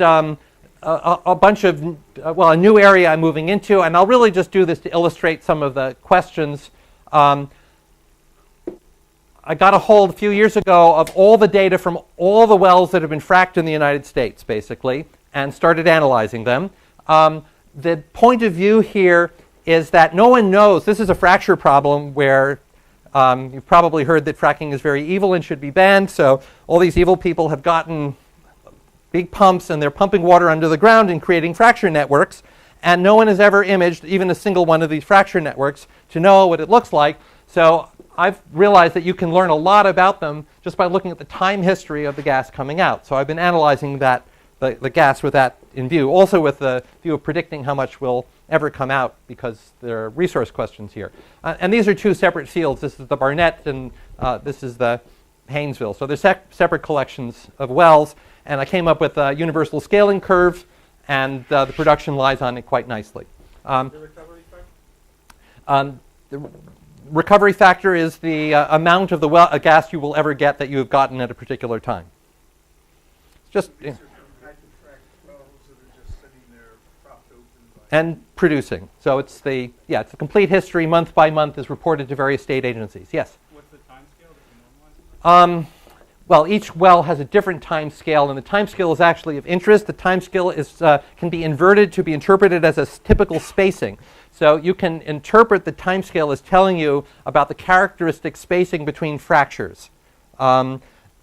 Speaker 1: a bunch of, a new area I'm moving into, and I'll really just do this to illustrate some of the questions. I got a hold a few years ago of all the data from all the wells that have been fracked in the United States, basically, and started analyzing them. The point of view here is that no one knows. This is a fracture problem where you've probably heard that fracking is very evil and should be banned. So all these evil people have gotten big pumps and they're pumping water under the ground and creating fracture networks. And no one has ever imaged even a single one of these fracture networks to know what it looks like. So I've realized that you can learn a lot about them just by looking at the time history of the gas coming out. So I've been analyzing that, the gas with that in view, also with the view of predicting how much will ever come out, because there are resource questions here. And these are two separate fields. This is the Barnett and this is the Haynesville. So they're separate collections of wells. And I came up with a universal scaling curve, and the production lies on it quite nicely.
Speaker 2: The recovery factor?
Speaker 1: The recovery factor is the amount of the gas you will ever get that you have gotten at a particular time. It's just and producing. So it's the complete history, month by month, is reported to various state agencies. Yes?
Speaker 8: What's the time scale that you normalize?
Speaker 1: Well, each well has a different time scale, and the time scale is actually of interest. The time scale can be inverted to be interpreted as a typical spacing. So you can interpret the time scale as telling you about the characteristic spacing between fractures. And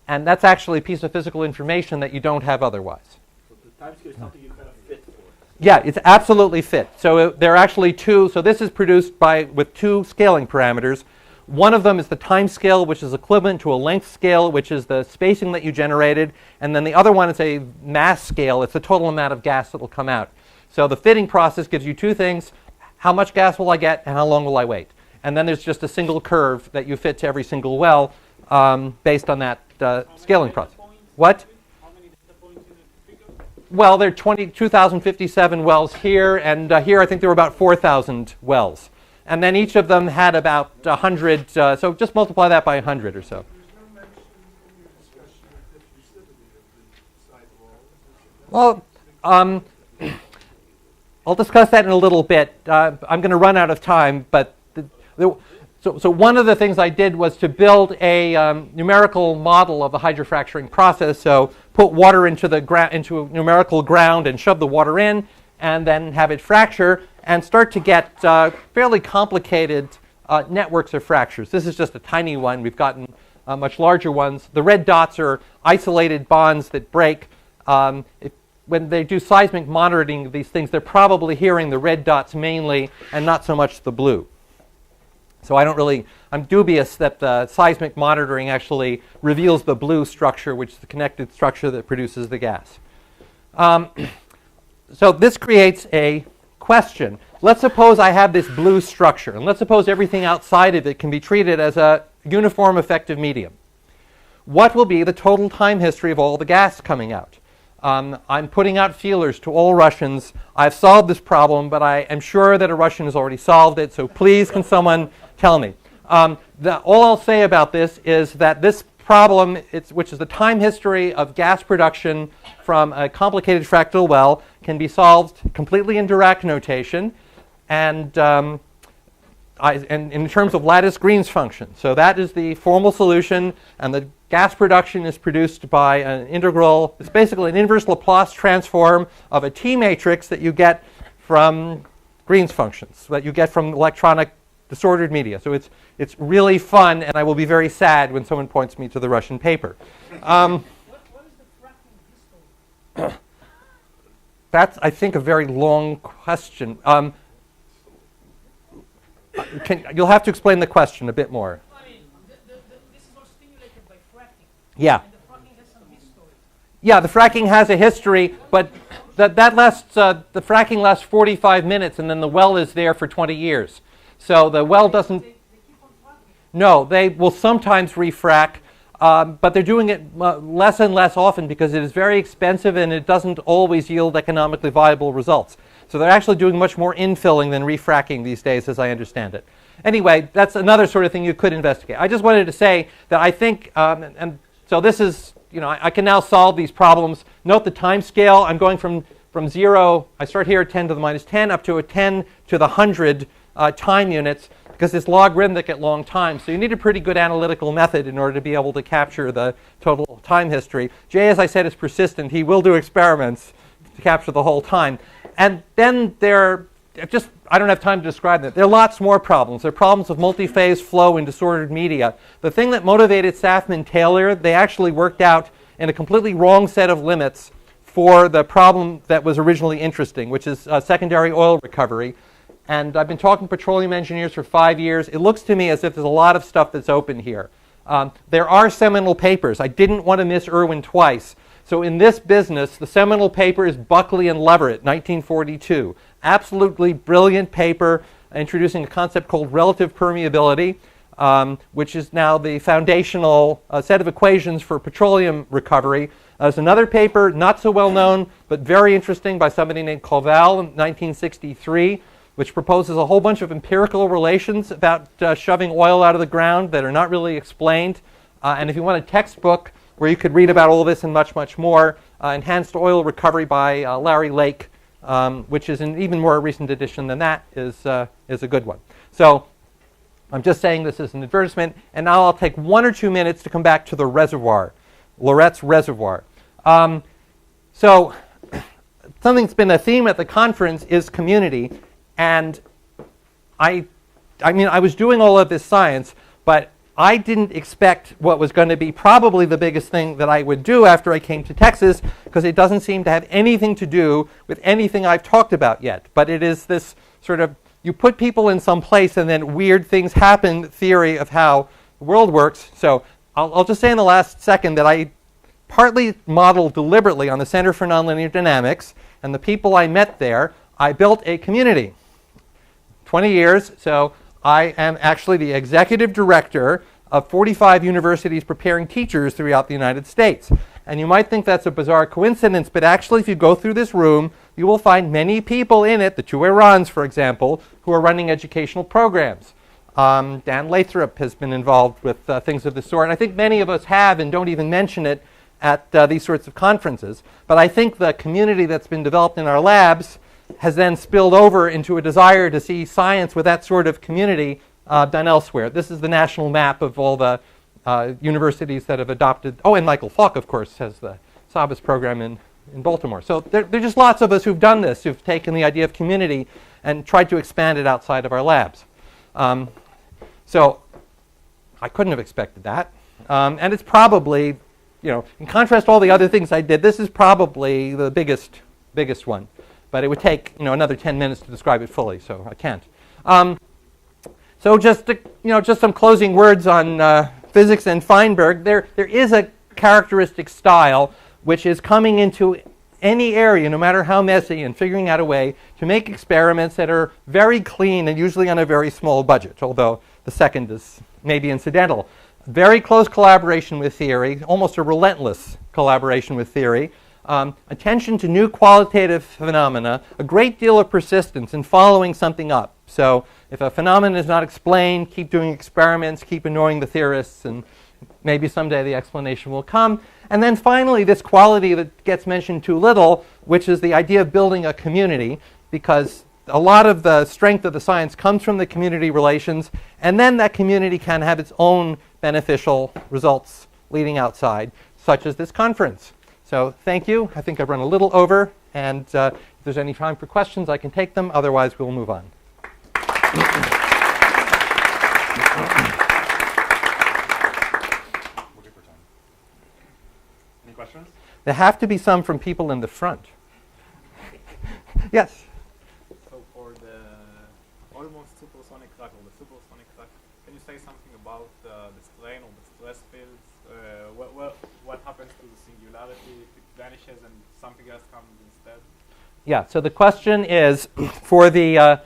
Speaker 1: that's actually a piece of physical information that you don't have otherwise.
Speaker 3: So the time scale is something you kind of fit for.
Speaker 1: Yeah, it's absolutely fit. So there are actually two. So this is produced with two scaling parameters. One of them is the time scale, which is equivalent to a length scale, which is the spacing that you generated. And then the other one is a mass scale. It's the total amount of gas that will come out. So the fitting process gives you two things. How much gas will I get, and how long will I wait? And then there's just a single curve that you fit to every single well based on that scaling process. What?
Speaker 8: How many data points in the figure?
Speaker 1: Well, there are 2,057 wells here, and here I think there were about 4,000 wells. And then each of them had about 100, so just multiply that by 100 or so. Well, I'll discuss that in a little bit. I'm going to run out of time, but so one of the things I did was to build a numerical model of the hydrofracturing process. So put water into a numerical ground and shove the water in, and then have it fracture and start to get fairly complicated networks of fractures. This is just a tiny one. We've gotten much larger ones. The red dots are isolated bonds that break. When they do seismic monitoring of these things, they're probably hearing the red dots mainly and not so much the blue. So I'm dubious that the seismic monitoring actually reveals the blue structure, which is the connected structure that produces the gas. So this creates a question. Let's suppose I have this blue structure, and let's suppose everything outside of it can be treated as a uniform effective medium. What will be the total time history of all the gas coming out? I'm putting out feelers to all Russians. I've solved this problem, but I am sure that a Russian has already solved it, so please can someone tell me? All I'll say about this is that this problem, which is the time history of gas production from a complicated fractal well, can be solved completely in Dirac notation and in terms of lattice Green's function. So that is the formal solution, and the gas production is produced by an integral. It's basically an inverse Laplace transform of a T matrix that you get from Green's functions, that you get from electronic disordered media. So it's really fun, and I will be very sad when someone points me to the Russian paper.
Speaker 7: What is the fracking history?
Speaker 1: That's, I think, a very long question. You'll have to explain the question a bit more.
Speaker 7: I mean, this is all stimulated by fracking.
Speaker 1: Yeah.
Speaker 7: And the fracking has some history.
Speaker 1: Yeah, the fracking has a history, but that lasts. The fracking lasts 45 minutes, and then the well is there for 20 years. So the well doesn't.
Speaker 7: They keep on fracking.
Speaker 1: No, they will sometimes refrac, but they're doing it less and less often because it is very expensive and it doesn't always yield economically viable results. So they're actually doing much more infilling than refracking these days, as I understand it. Anyway, that's another sort of thing you could investigate. I just wanted to say that I think, and so this is, I can now solve these problems. Note the time scale. I'm going from 0, I start here at 10 to the minus 10, up to a 10 to the 100 time units, because it's logarithmic at long time. So you need a pretty good analytical method in order to be able to capture the total time history. Jay, as I said, is persistent. He will do experiments to capture the whole time. And then I don't have time to describe them. There are lots more problems. There are problems of multi-phase flow in disordered media. The thing that motivated Saffman-Taylor, they actually worked out in a completely wrong set of limits for the problem that was originally interesting, which is secondary oil recovery. And I've been talking to petroleum engineers for 5 years. It looks to me as if there's a lot of stuff that's open here. There are seminal papers. I didn't want to miss Irwin twice. So in this business, the seminal paper is Buckley and Leverett, 1942. Absolutely brilliant paper introducing a concept called relative permeability, which is now the foundational set of equations for petroleum recovery. There's another paper, not so well known, but very interesting, by somebody named Koval in 1963, which proposes a whole bunch of empirical relations about shoving oil out of the ground that are not really explained. And if you want a textbook where you could read about all this and much, much more, Enhanced Oil Recovery by Larry Lake, which is an even more recent edition than that, is a good one. So I'm just saying this is an advertisement, and now I'll take 1 or 2 minutes to come back to the reservoir, Loretz Reservoir. So something that's been a theme at the conference is community. And I mean, I was doing all of this science, but I didn't expect what was going to be probably the biggest thing that I would do after I came to Texas, because it doesn't seem to have anything to do with anything I've talked about yet. But it is this sort of, you put people in some place and then weird things happen theory of how the world works. So I'll just say in the last second that I partly modeled deliberately on the Center for Nonlinear Dynamics, and the people I met there, I built a community. 20 years, so I am actually the executive director of 45 universities preparing teachers throughout the United States. And you might think that's a bizarre coincidence, but actually if you go through this room, you will find many people in it, the two Irans, for example, who are running educational programs. Dan Lathrop has been involved with things of this sort, and I think many of us have and don't even mention it at these sorts of conferences. But I think the community that's been developed in our labs has then spilled over into a desire to see science with that sort of community done elsewhere. This is the national map of all the universities that have adopted. Oh, and Michael Falk, of course, has the Sabas program in Baltimore. So there are just lots of us who've done this, who've taken the idea of community and tried to expand it outside of our labs. So I couldn't have expected that. And it's probably, in contrast to all the other things I did, this is probably the biggest one. But it would take another 10 minutes to describe it fully, so I can't. So just some closing words on physics and Fineberg. There is a characteristic style which is coming into any area, no matter how messy, and figuring out a way to make experiments that are very clean and usually on a very small budget, although the second is maybe incidental. Very close collaboration with theory, almost a relentless collaboration with theory. Attention to new qualitative phenomena, a great deal of persistence in following something up. So if a phenomenon is not explained, keep doing experiments, keep annoying the theorists, and maybe someday the explanation will come. And then finally, this quality that gets mentioned too little, which is the idea of building a community, because a lot of the strength of the science comes from the community relations, and then that community can have its own beneficial results leading outside, such as this conference. So thank you. I think I've run a little over, and if there's any time for questions, I can take them. Otherwise, we'll move on.
Speaker 9: Any questions?
Speaker 1: There have to be some from people in the front. Yes?
Speaker 8: So for the almost supersonic crack or the supersonic crack, can you say something about the strain or the stress fields? What happens to the singularity if it vanishes and something else comes instead?
Speaker 1: Yeah, so the question is for the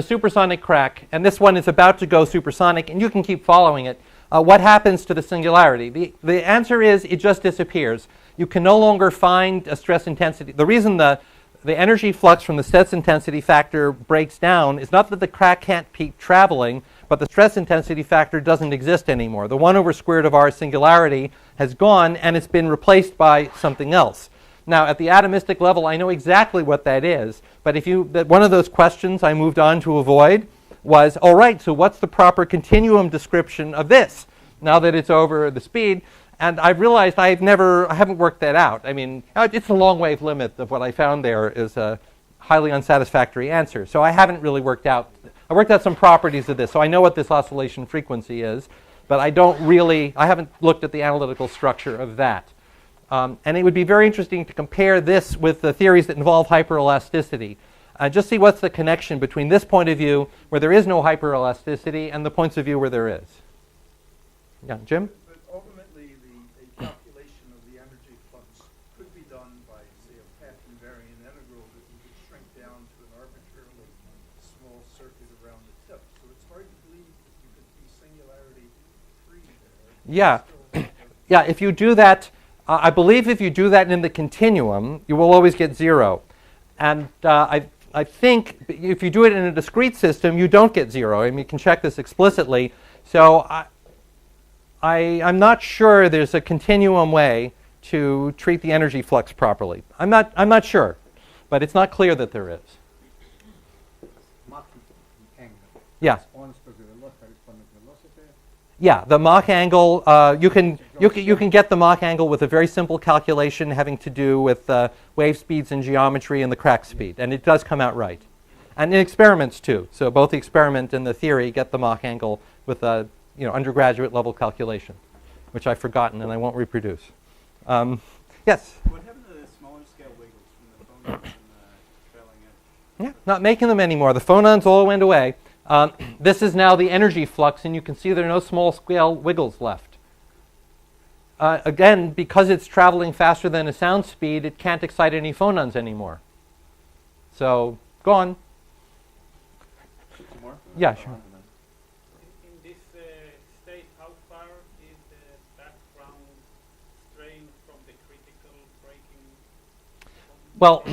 Speaker 1: supersonic crack, and this one is about to go supersonic, and you can keep following it. What happens to the singularity? The answer is it just disappears. You can no longer find a stress intensity. The reason the energy flux from the stress intensity factor breaks down is not that the crack can't keep traveling, but the stress intensity factor doesn't exist anymore. The 1 over square root of r singularity has gone, and it's been replaced by something else. Now, at the atomistic level, I know exactly what that is, but one of those questions I moved on to avoid was, all right, so what's the proper continuum description of this now that it's over the speed? And I've realized I haven't worked that out. I mean, it's a long wave limit of what I found there is a highly unsatisfactory answer. So I haven't really worked out. I worked out some properties of this, so I know what this oscillation frequency is, but I haven't looked at the analytical structure of that. And it would be very interesting to compare this with the theories that involve hyperelasticity. Just see what's the connection between this point of view where there is no hyperelasticity and the points of view where there is. Yeah, Jim?
Speaker 2: But ultimately, a calculation of the energy flux could be done by, say, a path invariant integral that you could shrink down to an arbitrarily small circuit around the tip. So it's hard to believe that you could be singularity free there.
Speaker 1: Yeah. Yeah, if you do that, I believe if you do that in the continuum, you will always get 0. And I think if you do it in a discrete system, you don't get 0. I mean, you can check this explicitly. So I'm not sure there's a continuum way to treat the energy flux properly. I'm not sure, but it's not clear that there is. Yeah. Yeah, the Mach angle, you can get the Mach angle with a very simple calculation having to do with wave speeds and geometry and the crack speed, and it does come out right. And in experiments too. So both the experiment and the theory get the Mach angle with a undergraduate level calculation, which I've forgotten and I won't reproduce. Yes?
Speaker 8: What happened to the smaller scale wiggles from the phonons and the trailing edge?
Speaker 1: Yeah, not making them anymore. The phonons all went away. This is now the energy flux, and you can see there are no small scale wiggles left. Again, because it's traveling faster than a sound speed, it can't excite any phonons anymore. So, go on. Yeah, sure.
Speaker 8: In this state, how far is the background strain from the critical breaking?
Speaker 1: Well,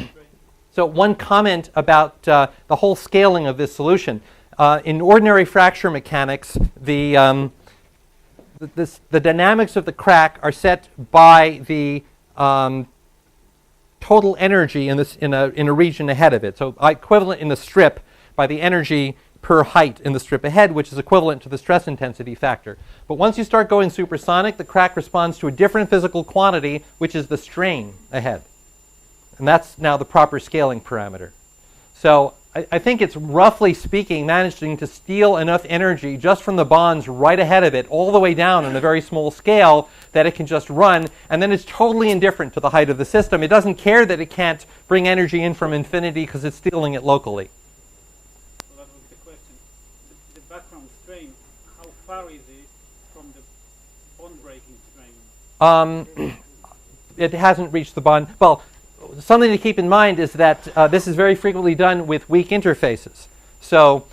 Speaker 1: so one comment about the whole scaling of this solution. In ordinary fracture mechanics, the dynamics of the crack are set by the total energy in a region ahead of it. So equivalent in the strip by the energy per height in the strip ahead, which is equivalent to the stress intensity factor. But once you start going supersonic, the crack responds to a different physical quantity, which is the strain ahead. And that's now the proper scaling parameter. So I think it's, roughly speaking, managing to steal enough energy just from the bonds right ahead of it, all the way down on a very small scale, that it can just run, and then it's totally indifferent to the height of the system. It doesn't care that it can't bring energy in from infinity because it's stealing it locally.
Speaker 8: So that was the question. The background strain, how far is it from the bond breaking strain?
Speaker 1: It hasn't reached the bond. Well, something to keep in mind is that this is very frequently done with weak interfaces. So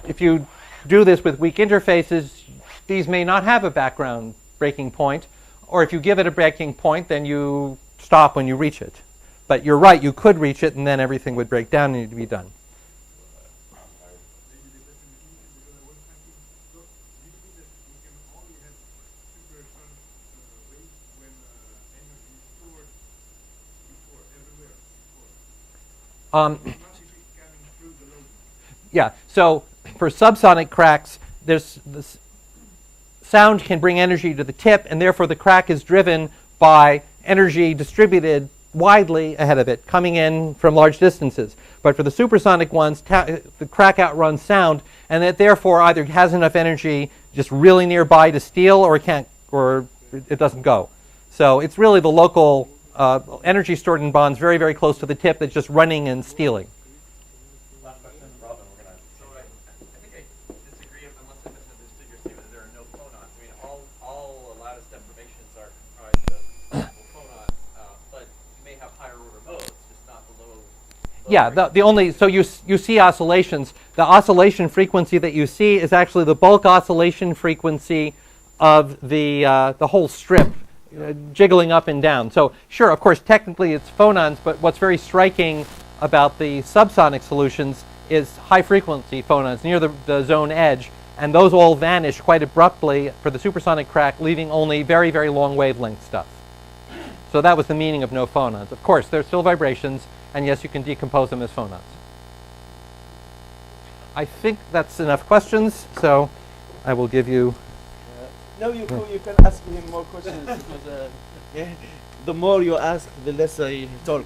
Speaker 1: if you do this with weak interfaces, these may not have a background breaking point. Or if you give it a breaking point, then you stop when you reach it. But you're right, you could reach it, and then everything would break down and need to be done. Yeah, so for subsonic cracks, this sound can bring energy to the tip, and therefore the crack is driven by energy distributed widely ahead of it, coming in from large distances. But for the supersonic ones, the crack outruns sound, and it therefore either has enough energy just really nearby to steal, or it can't, or it doesn't go. So it's really the local energy stored in bonds very, very close to the tip that's just running and stealing.
Speaker 3: Last question, Robin, we're gonna.
Speaker 9: So I think I disagree unless I misunderstood your statement that there are no phonons. I mean, all lattice deformations are comprised of phonons, but you may have higher order modes, just not the low.
Speaker 1: Yeah, the only, so you see oscillations. The oscillation frequency that you see is actually the bulk oscillation frequency of the whole strip. Jiggling up and down. So sure, of course, technically it's phonons, but what's very striking about the subsonic solutions is high frequency phonons near the zone edge, and those all vanish quite abruptly for the supersonic crack, leaving only very, very long wavelength stuff. So that was the meaning of no phonons. Of course, they're still vibrations, and yes, you can decompose them as phonons. I think that's enough questions, so I will give you...
Speaker 10: No, you can ask him more questions because the more you ask, the less I talk.